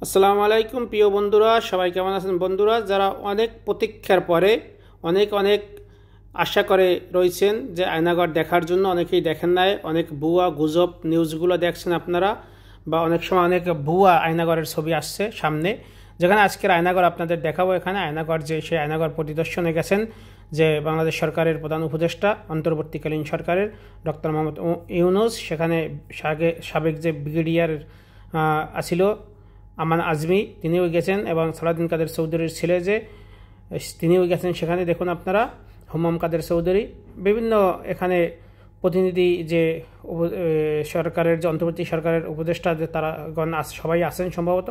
আসসালামু আলাইকুম প্রিয় বন্ধুরা, সবাই কেমন আছেন? বন্ধুরা, যারা অনেক প্রতীক্ষার পরে অনেক আশা করে রয়েছেন যে আয়নাঘর দেখার জন্য, অনেকেই দেখেন নাই, অনেক ভুয়া গুজব নিউজগুলো দেখছেন আপনারা, বা অনেক সময় অনেক ভুয়া আয়নাঘরের ছবি আসছে সামনে। যেখানে আজকের আয়নাঘর আপনাদের দেখাবো, এখানে আয়নাঘর যে সেই আয়নাঘর পরিদর্শনে গেছেন যে বাংলাদেশ সরকারের প্রধান উপদেষ্টা, অন্তর্বর্তীকালীন সরকারের ডক্টর মোহাম্মদ ইউনূস, সেখানে সাবেক যে ব্রিগেডিয়ার আছিল আমান আজমি, তিনিও গেছেন, এবং সালাউদ্দিন কাদের চৌধুরীর ছেলে যে তিনিও গেছেন সেখানে। দেখুন আপনারা, হুমাম কাদের চৌধুরী, বিভিন্ন এখানে প্রতিনিধি যে সরকারের যে অন্তর্বর্তী সরকারের উপদেষ্টা যে তারা সবাই আছেন সম্ভবত।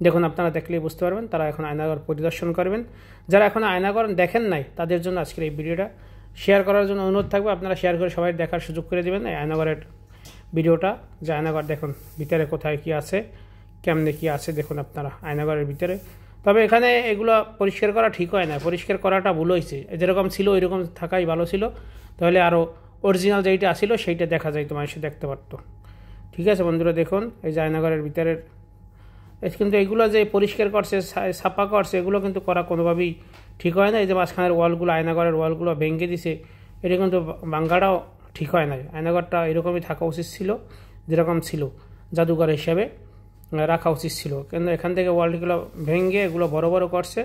দেখুন আপনারা দেখলেই বুঝতে পারবেন, তারা এখন আয়নাঘর পরিদর্শন করবেন। যারা এখন আয়নাঘর দেখেন নাই তাদের জন্য আজকের এই ভিডিওটা শেয়ার করার জন্য অনুরোধ থাকবে, আপনারা শেয়ার করে সবাই দেখার সুযোগ করে দেবেন এই আয়নাঘরের ভিডিওটা। যে আয়নাঘর দেখুন ভিতরে কোথায় কি আছে, কেমনে কি আছে দেখুন আপনারা আয়নাঘরের ভিতরে। তবে এখানে এগুলো পরিষ্কার করা ঠিক হয় না, পরিষ্কার করাটা ভুল হয়েছে। যেরকম ছিল ওইরকম থাকাই ভালো ছিল, তাহলে আরও অরিজিনাল যেইটা আসিল সেইটা দেখা যাইতো, মানুষ দেখতে পারতো। ঠিক আছে বন্ধুরা, দেখুন এই যে আয়নাঘরের ভিতরের, কিন্তু এগুলো যে পরিষ্কার করছে, ছাপা করছে, এগুলো কিন্তু করা কোনোভাবেই ঠিক হয় না। এই যে মাঝখানের ওয়ালগুলো, আয়নাঘরের ওয়ালগুলো ভেঙে দিছে, এটা কিন্তু ভাঙ্গাটাও ঠিক হয় না। আয়নাঘরটা এরকমই থাকা উচিত ছিল, যেরকম ছিল জাদুঘর হিসাবে রাখা উচিত ছিল। কিন্তু এখান থেকে ওয়ালগুলো ভেঙে এগুলো বড় বড় করছে।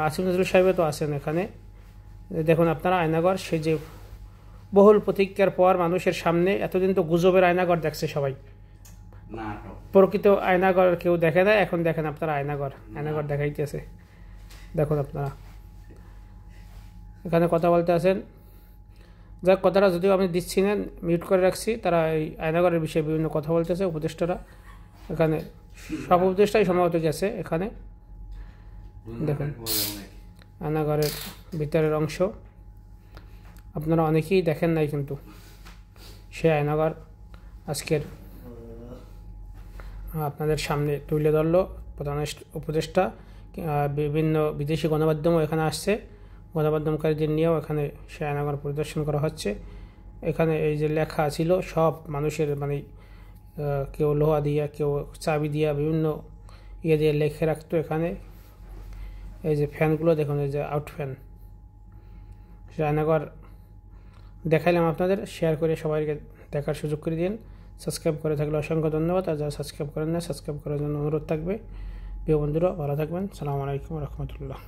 আসিফ নজরুল সাহেব তো আছেন এখানে। দেখুন আপনারা আয়নাঘর, সেই যে বহুল প্রতীক্ষার পর মানুষের সামনে, এতদিন তো গুজবের আয়নাঘর দেখছে সবাই, প্রকৃত আয়নাঘর কেউ দেখে না। এখন দেখেন আপনারা আয়নাঘর দেখাইতেছে। দেখুন আপনারা এখানে কথা বলতে আছেন, যাক কথাটা যদিও আমি দিচ্ছি না, মিউট করে রাখছি। তারা এই আয়নাঘরের বিষয়ে বিভিন্ন কথা বলতেছে উপদেষ্টারা। এখানে সব উপদেষ্টাই সম্ভবত গেছে এখানে। দেখুন আয়নাঘরের ভিতরের অংশ, আপনারা অনেকেই দেখেন নাই, কিন্তু সে আয়নাঘর আজকের আপনাদের সামনে তুলে ধরলো প্রধান উপদেষ্টা। বিভিন্ন বিদেশি গণমাধ্যমও এখানে আসছে, গণমাধ্যমকারীদের নিয়েও এখানে সে আয়নাঘর পরিদর্শন করা হচ্ছে। এখানে এই যে লেখা ছিল সব মানুষের, মানে কেউ লোহা দিয়া, কেউ চাবি দিয়া, বিভিন্ন ইয়ে দিয়ে লেখে রাখতো এখানে। এই যে ফ্যানগুলো দেখুন, এই যে আউট ফ্যান। সে আয়নাঘর দেখাইলাম আপনাদের, শেয়ার করে সবাইকে দেখার সুযোগ করে দিন। সাবস্ক্রাইব করে থাকলে অসংখ্য ধন্যবাদ, আর যারা সাবস্ক্রাইব করেন না সাবস্ক্রাইব করার জন্য অনুরোধ থাকবে। প্রিয় বন্ধুরা, ভালো থাকবেন। সালামু আলাইকুম রহমতুল্লাহ।